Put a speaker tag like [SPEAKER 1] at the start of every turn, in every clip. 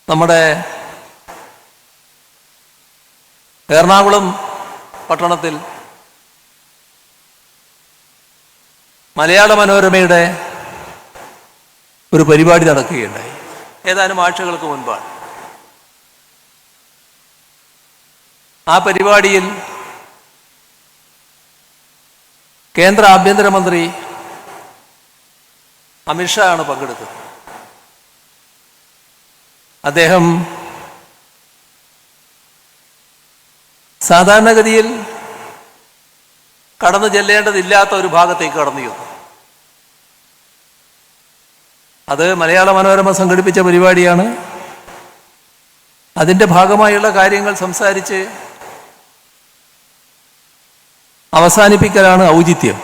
[SPEAKER 1] നമ്മുടെ എറണാകുളം പട്ടണത്തിൽ മലയാള മനോരമയുടെ ഒരു പരിപാടി നടക്കുകയുണ്ടായി. ഏതാനും ആഴ്ചകൾക്ക് മുൻപാണ്. ആ പരിപാടിയിൽ കേന്ദ്ര ആഭ്യന്തരമന്ത്രി അമിത്ഷാ ആണ് പങ്കെടുത്തത്. അദ്ദേഹം സാധാരണഗതിയിൽ കടന്നു ചെല്ലേണ്ടതില്ലാത്ത ഒരു ഭാഗത്തേക്ക് കടന്നു ചെന്നു. അത് മലയാള മനോരമ സംഘടിപ്പിച്ച പരിപാടിയാണ്. അതിൻ്റെ ഭാഗമായുള്ള കാര്യങ്ങൾ സംസാരിച്ച് അവസാനിപ്പിക്കലാണ് ഔചിത്യം.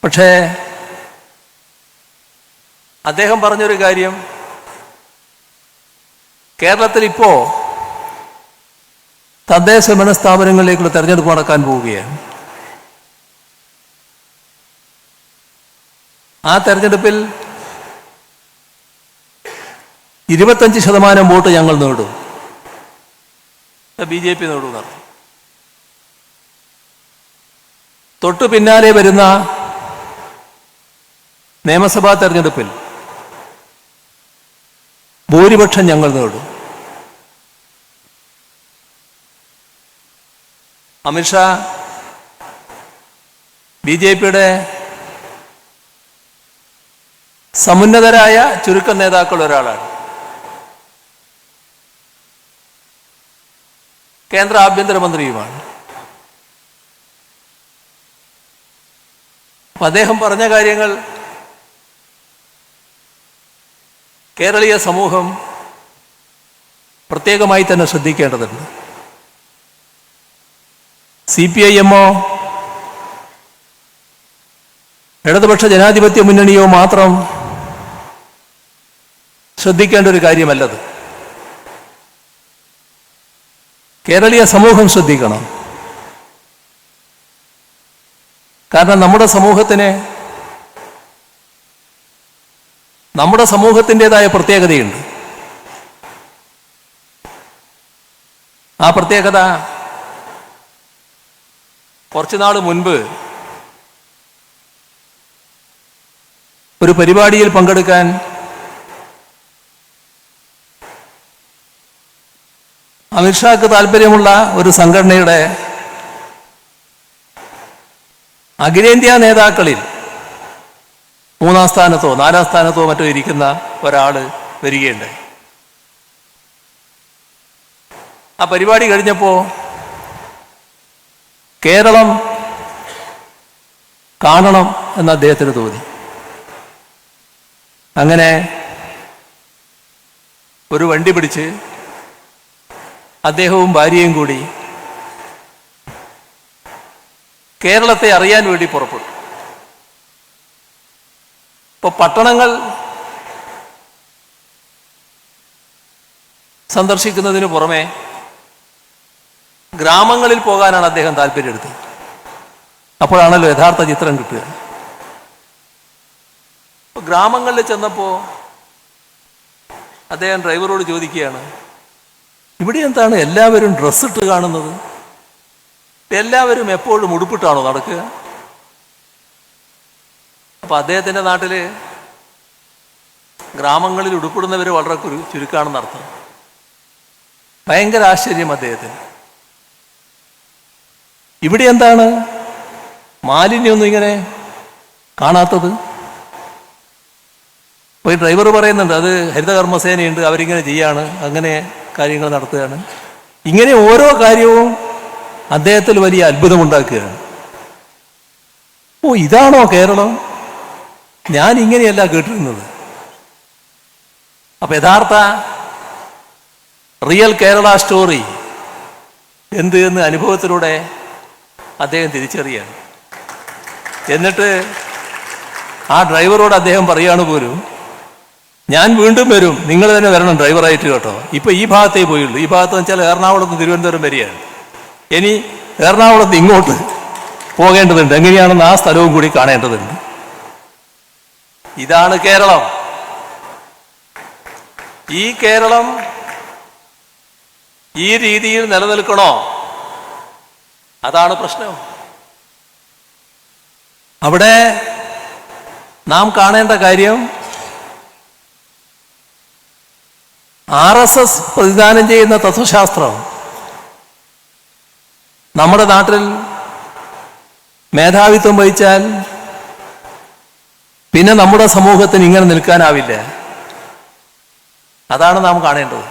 [SPEAKER 1] പക്ഷേ അദ്ദേഹം പറഞ്ഞൊരു കാര്യം, കേരളത്തിൽ ഇപ്പോൾ തദ്ദേശഭരണ സ്ഥാപനങ്ങളിലേക്കുള്ള തെരഞ്ഞെടുപ്പ് നടക്കാൻ പോവുകയാണ്. ആ തെരഞ്ഞെടുപ്പിൽ 25% വോട്ട് ഞങ്ങൾ നേടും, BJP നേടും. തൊട്ടു പിന്നാലെ വരുന്ന നിയമസഭാ തെരഞ്ഞെടുപ്പിൽ ഭൂരിപക്ഷം ഞങ്ങൾ നേടും. അമിത്ഷാ BJPയുടെ സമുന്നതരായ ചുരുക്കം നേതാക്കൾ ഒരാളാണ്. കേന്ദ്ര ആഭ്യന്തരമന്ത്രിയുമാണ്. അപ്പം അദ്ദേഹം പറഞ്ഞ കാര്യങ്ങൾ കേരളീയ സമൂഹം പ്രത്യേകമായി തന്നെ ശ്രദ്ധിക്കേണ്ടതുണ്ട്. CPIM-ഓ ഇടതുപക്ഷ ജനാധിപത്യ മുന്നണിയോ മാത്രം ശ്രദ്ധിക്കേണ്ട ഒരു കാര്യമല്ലത്. കേരളീയ സമൂഹം ശ്രദ്ധിക്കണം. കാരണം നമ്മുടെ സമൂഹത്തിൻ്റെതായ പ്രത്യേകതയുണ്ട്. ആ പ്രത്യേകത കുറച്ചുനാൾ മുൻപ് ഒരു പരിപാടിയിൽ പങ്കെടുക്കാൻ അമിത്ഷാക്ക് താല്പര്യമുള്ള ഒരു സംഘടനയുടെ അഖിലേന്ത്യാ നേതാക്കളിൽ 3-ാം സ്ഥാനത്തോ 4-ാം സ്ഥാനത്തോ മറ്റോ ഇരിക്കുന്ന ഒരാൾ വരികയുണ്ടായി. ആ പരിപാടി കഴിഞ്ഞപ്പോൾ കേരളം കാണണം എന്ന് അദ്ദേഹത്തിന് തോന്നി. അങ്ങനെ ഒരു വണ്ടി പിടിച്ച് അദ്ദേഹവും ഭാര്യയും കൂടി കേരളത്തെ അറിയാൻ വേണ്ടി പുറപ്പെട്ടു. ഇപ്പോൾ പട്ടണങ്ങൾ സന്ദർശിക്കുന്നതിന് പുറമെ ഗ്രാമങ്ങളിൽ പോകാനാണ് അദ്ദേഹം താല്പര്യമെടുത്തത്. അപ്പോഴാണല്ലോ യഥാർത്ഥ ചിത്രം കിട്ടുക. ഗ്രാമങ്ങളിൽ ചെന്നപ്പോൾ അദ്ദേഹം ഡ്രൈവറോട് ചോദിക്കുകയാണ്, ഇവിടെ എന്താണ് എല്ലാവരും ഡ്രസ്സിട്ട് കാണുന്നത്? എല്ലാവരും എപ്പോഴും ഉടുപ്പിട്ടാണോ നടക്കുക? അപ്പം അദ്ദേഹത്തിൻ്റെ നാട്ടിൽ ഗ്രാമങ്ങളിൽ ഉടുപ്പിടുന്നവർ വളരെ ചുരുക്കമാണെന്ന് അർത്ഥം. ഭയങ്കര ആശ്ചര്യം അദ്ദേഹത്തിന്. ഇവിടെ എന്താണ് മാലിന്യമൊന്നും ഇങ്ങനെ കാണാത്തത്? അപ്പോൾ ഈ ഡ്രൈവർ പറയുന്നുണ്ട്, അത് ഹരിതകർമ്മസേനയുണ്ട്, അവരിങ്ങനെ ചെയ്യാണ്, അങ്ങനെ കാര്യങ്ങൾ നടത്തുകയാണ്. ഇങ്ങനെ ഓരോ കാര്യവും അദ്ദേഹത്തിൽ വലിയ അത്ഭുതമുണ്ടാക്കുകയാണ്. ഓ, ഇതാണോ കേരളം? ഞാൻ ഇങ്ങനെയല്ല കേട്ടിരുന്നത്. അപ്പം യഥാർത്ഥ റിയൽ കേരള സ്റ്റോറി എന്ത് എന്ന് അനുഭവത്തിലൂടെ അദ്ദേഹം തിരിച്ചറിയാണ്. എന്നിട്ട് ആ ഡ്രൈവറോട് അദ്ദേഹം പറയാണ് പോലും, ഞാൻ വീണ്ടും വരും, നിങ്ങൾ തന്നെ വരണം ഡ്രൈവറായിട്ട് കേട്ടോ. ഇപ്പം ഈ ഭാഗത്തേ പോയുള്ളൂ. ഈ ഭാഗത്ത് വെച്ചാൽ എറണാകുളത്ത് തിരുവനന്തപുരം വരികയാണ്. ഇനി എറണാകുളത്ത് ഇങ്ങോട്ട് പോകേണ്ടതുണ്ട്. എങ്ങനെയാണെന്ന് ആ സ്ഥലവും കൂടി കാണേണ്ടതുണ്ട്. ഇതാണ് കേരളം. ഈ കേരളം ഈ രീതിയിൽ നിലനിൽക്കണോ? അതാണ് പ്രശ്നം. അവിടെ നാം കാണേണ്ട കാര്യം RSS പ്രതിദാനം ചെയ്യുന്ന തത്വശാസ്ത്രം നമ്മുടെ നാട്ടിൽ മേധാവിത്വം വഹിച്ചാൽ പിന്നെ നമ്മുടെ സമൂഹത്തിന് ഇങ്ങനെ നിൽക്കാനാവില്ല. അതാണ് നാം കാണേണ്ടത്.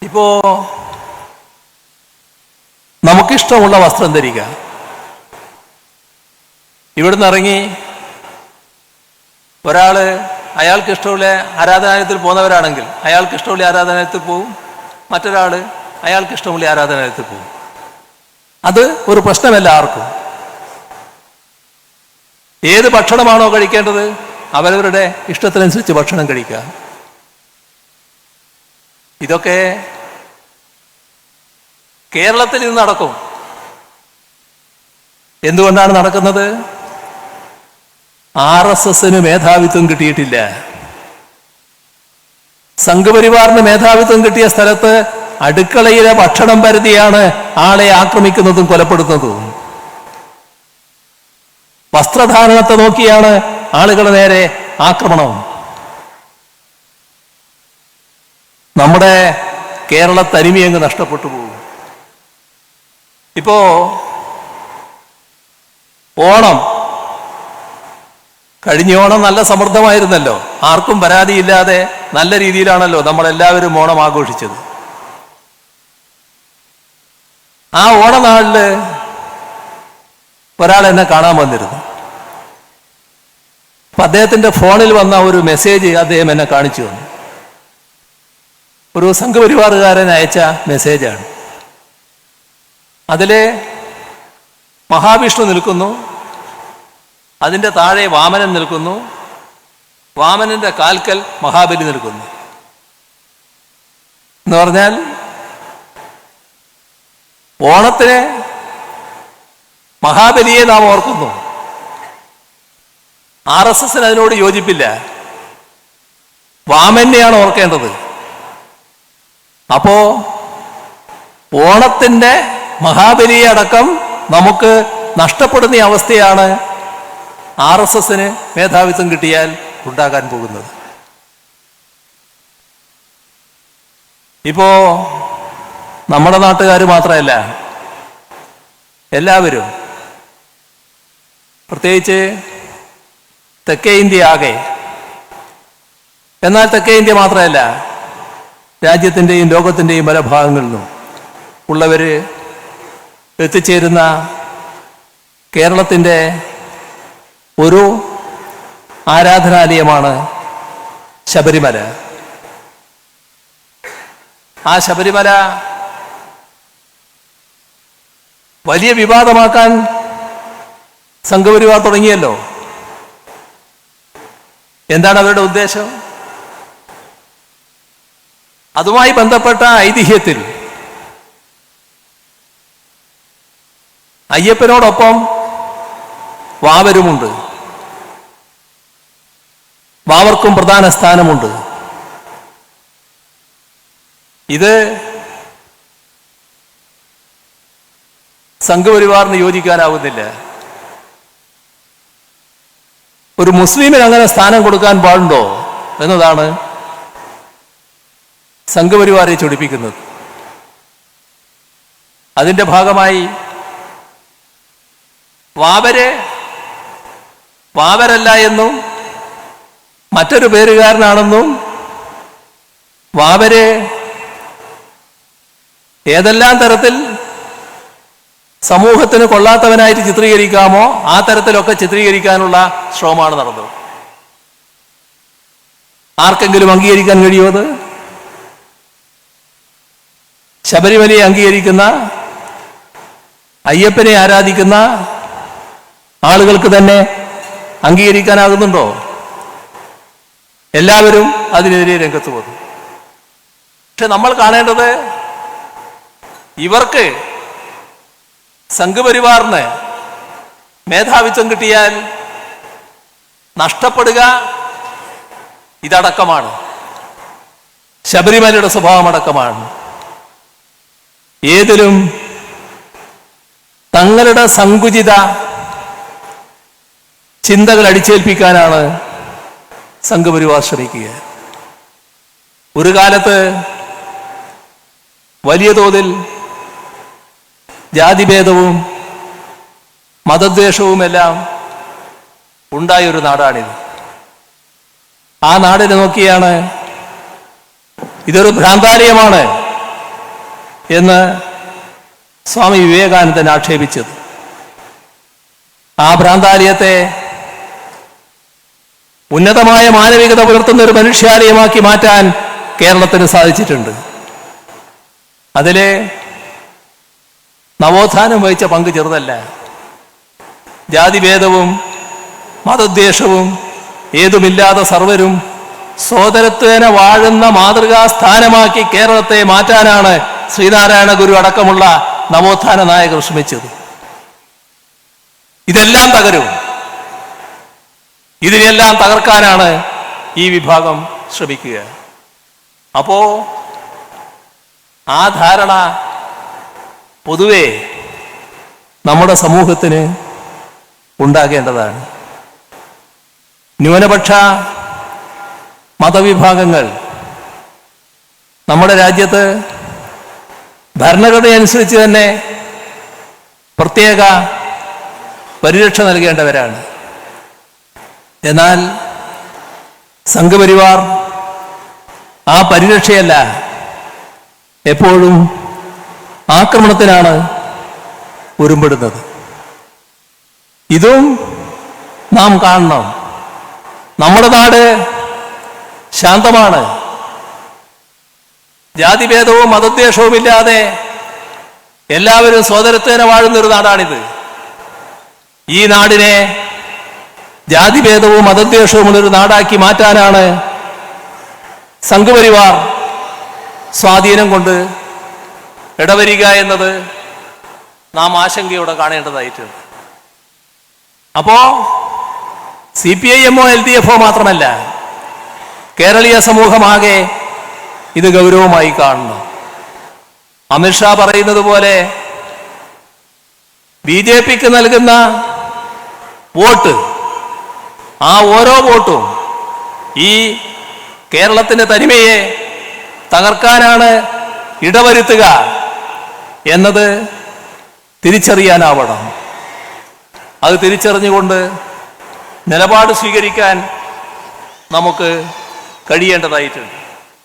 [SPEAKER 1] ഇപ്പോ നമുക്കിഷ്ടമുള്ള വസ്ത്രം ധരിക്കുക. ഇവിടുന്ന് ഇറങ്ങി ഒരാള് അയാൾക്ക് ഇഷ്ടമുള്ള ആരാധനാലയത്തിൽ പോകുന്നവരാണെങ്കിൽ അയാൾക്ക് ഇഷ്ടമുള്ള ആരാധനാലയത്തിൽ പോകും, മറ്റൊരാള് അയാൾക്ക് ഇഷ്ടമുള്ള ആരാധനാലയത്തിൽ പോകും. അത് ഒരു പ്രശ്നമല്ല ആർക്കും. ഏത് ഭക്ഷണമാണോ കഴിക്കേണ്ടത് അവരവരുടെ ഇഷ്ടത്തിനനുസരിച്ച് ഭക്ഷണം കഴിക്കുക. ഇതൊക്കെ കേരളത്തിൽ ഇന്ന് നടക്കും. എന്തുകൊണ്ടാണ് നടക്കുന്നത്? RSSന് മേധാവിത്വം കിട്ടിയിട്ടില്ല. സംഘപരിവാറിന് മേധാവിത്വം കിട്ടിയ സ്ഥലത്ത് അടുക്കളയിലെ ഭക്ഷണം പരതിയാണ് ആളെ ആക്രമിക്കുന്നതും കൊലപ്പെടുത്തുന്നതും. വസ്ത്രധാരണത്തെ നോക്കിയാണ് ആളുകളുടെ നേരെ ആക്രമണം. നമ്മുടെ കേരള തനിമയങ്ങ് നഷ്ടപ്പെട്ടു പോകും. ഇപ്പോ ഓണം, കഴിഞ്ഞ ഓണം നല്ല സമൃദ്ധമായിരുന്നല്ലോ. ആർക്കും പരാതിയില്ലാതെ നല്ല രീതിയിലാണല്ലോ നമ്മളെല്ലാവരും ഓണം ആഘോഷിച്ചത്. ആ ഓണനാളില് ഒരാൾ എന്നെ കാണാൻ വന്നിരുന്നു. അപ്പൊ അദ്ദേഹത്തിന്റെ ഫോണിൽ വന്ന ഒരു മെസ്സേജ് അദ്ദേഹം എന്നെ കാണിച്ചു തന്നു. ഒരു സംഘപരിവാറുകാരൻ അയച്ച മെസ്സേജാണ്. അതിലെ മഹാവിഷ്ണു നിൽക്കുന്നു, അതിൻ്റെ താഴെ വാമനൻ നിൽക്കുന്നു, വാമനന്റെ കാൽക്കൽ മഹാബലി നിൽക്കുന്നു. എന്ന് പറഞ്ഞാൽ ഓണത്തിന് മഹാബലിയെ നാം ഓർക്കുന്നു. RSSന് അതിനോട് യോജിപ്പില്ല, വാമനെയാണ് ഓർക്കേണ്ടത്. അപ്പോ ഓണത്തിന്റെ മഹാബലിയെ അടക്കം നമുക്ക് നഷ്ടപ്പെടുന്ന അവസ്ഥയാണ് RSSന് മേധാവിത്വം കിട്ടിയാൽ ഉണ്ടാകാൻ പോകുന്നത്. ഇപ്പോ നമ്മുടെ നാട്ടുകാർ മാത്രമല്ല, എല്ലാവരും, പ്രത്യേകിച്ച് തെക്കേ ഇന്ത്യ ആകെ, എന്നാൽ തെക്കേ ഇന്ത്യ മാത്രമല്ല, രാജ്യത്തിൻ്റെയും ലോകത്തിൻ്റെയും പല ഭാഗങ്ങളിൽ നിന്നും ഉള്ളവർ എത്തിച്ചേരുന്ന കേരളത്തിൻ്റെ ഒരു ആരാധനാലയമാണ് ശബരിമല. ആ ശബരിമല വലിയ വിവാദമാക്കാൻ സംഘപരിവാർ തുടങ്ങിയല്ലോ. എന്താണ് അവരുടെ ഉദ്ദേശം? അതുമായി ബന്ധപ്പെട്ട ഐതിഹ്യത്തിൽ അയ്യപ്പനോടൊപ്പം വാവരുമുണ്ട്, വാവർക്കും പ്രധാന സ്ഥാനമുണ്ട്. ഇത് സംഘപരിവാറിന് യോജിക്കാനാവുന്നില്ല. ഒരു മുസ്ലിമിന് അങ്ങനെ സ്ഥാനം കൊടുക്കാൻ പാടുണ്ടോ എന്നതാണ് സംഘപരിവാരെ ചൊടിപ്പിക്കുന്നത്. അതിൻ്റെ ഭാഗമായി വാവരല്ല എന്നും മറ്റൊരു പേരുകാരനാണെന്നും വാവരെ ഏതെല്ലാം തരത്തിൽ സമൂഹത്തിന് കൊള്ളാത്തവനായിട്ട് ചിത്രീകരിക്കാമോ ആ തരത്തിലൊക്കെ ചിത്രീകരിക്കാനുള്ള ശ്രമമാണ് നടന്നത്. ആർക്കെങ്കിലും അംഗീകരിക്കാൻ കഴിയുമോ? അത് ശബരിമലയെ അംഗീകരിക്കുന്ന, അയ്യപ്പനെ ആരാധിക്കുന്ന ആളുകൾക്ക് തന്നെ അംഗീകരിക്കാനാകുന്നുണ്ടോ? എല്ലാവരും അതിനെതിരെ രംഗത്ത് വന്നു. പക്ഷെ നമ്മൾ കാണേണ്ടത്, ഇവർക്ക് സംഘപരിവാറിന് മേധാവിത്വം കിട്ടിയാൽ നഷ്ടപ്പെടുക ഇതടക്കമാണ്. ശബരിമലയുടെ സ്വഭാവമടക്കമാണ്. ഏതിലും തങ്ങളുടെ സങ്കുചിത ചിന്തകൾ അടിച്ചേൽപ്പിക്കാനാണ് സംഘപരിവാർ ശ്രമിക്കുക. ഒരു കാലത്ത് വലിയ തോതിൽ ജാതിഭേദവും മതദ്വേഷവുമെല്ലാം ഉണ്ടായൊരു നാടാണിത്. ആ നാടിനെ നോക്കിയാണ് ഇതൊരു ഭ്രാന്താലയമാണ് എന്ന് സ്വാമി വിവേകാനന്ദൻ ആക്ഷേപിച്ചത്. ആ ഭ്രാന്താലയത്തെ ഉന്നതമായ മാനവികത പുലർത്തുന്ന ഒരു മനുഷ്യാലയമാക്കി മാറ്റാൻ കേരളത്തിന് സാധിച്ചിട്ടുണ്ട്. അതിലെ നവോത്ഥാനം വഹിച്ച പങ്ക് ചെറുതല്ല. ജാതിഭേദവും മതദ്വേഷവും ഏതുമില്ലാതെ സർവരും സോദരത്വേന വാഴുന്ന മാതൃകാ സ്ഥാനമാക്കി കേരളത്തെ മാറ്റാനാണ് ശ്രീനാരായണ ഗുരു അടക്കമുള്ള നവോത്ഥാന നായകർ ശ്രമിച്ചത്. ഇതെല്ലാം തകരും. ഇതിനെല്ലാം തകർക്കാനാണ് ഈ വിഭാഗം ശ്രമിക്കുക. അപ്പോ ആ ധാരണ പൊതുവെ നമ്മുടെ സമൂഹത്തിന് ഉണ്ടാകേണ്ടതാണ്. ന്യൂനപക്ഷ മതവിഭാഗങ്ങൾ നമ്മുടെ രാജ്യത്ത് ഭരണഘടനയനുസരിച്ച് തന്നെ പ്രത്യേക പരിരക്ഷ നൽകേണ്ടവരാണ്. എന്നാൽ സംഘപരിവാർ ആ പരിരക്ഷയല്ല, എപ്പോഴും ആക്രമണത്തിനാണ് ഒരുമ്പെടുന്നത്. ഇതും നാം കാണണം. നമ്മുടെ നാട് ശാന്തമാണ്. ജാതിഭേദവും മതദ്വേഷവും ഇല്ലാതെ എല്ലാവരും സോദരത്വേന വാഴുന്നൊരു നാടാണിത്. ഈ നാടിനെ ജാതിഭേദവും മതദ്വേഷവുമുള്ളൊരു നാടാക്കി മാറ്റാനാണ് സംഘപരിവാർ സ്വാധീനം കൊണ്ട് ഇടവരിക എന്നത് നാം ആശങ്കയോടെ കാണേണ്ടതായിട്ടുണ്ട്. അപ്പോ CPIM-ഓ LDF-ഓ മാത്രമല്ല, കേരളീയ സമൂഹമാകെ ഇത് ഗൗരവമായി കാണണം. അമിത്ഷാ പറയുന്നത് പോലെ BJP-ക്ക് നൽകുന്ന വോട്ട്, ആ ഓരോ വോട്ടും ഈ കേരളത്തിന്റെ തനിമയെ തകർക്കാനാണ് ഇടവരുത്തുക എന്നത് തിരിച്ചറിയാനാവണം. അത് തിരിച്ചറിഞ്ഞുകൊണ്ട് നിലപാട് സ്വീകരിക്കാൻ നമുക്ക് കഴിയേണ്ടതായിട്ടുണ്ട്.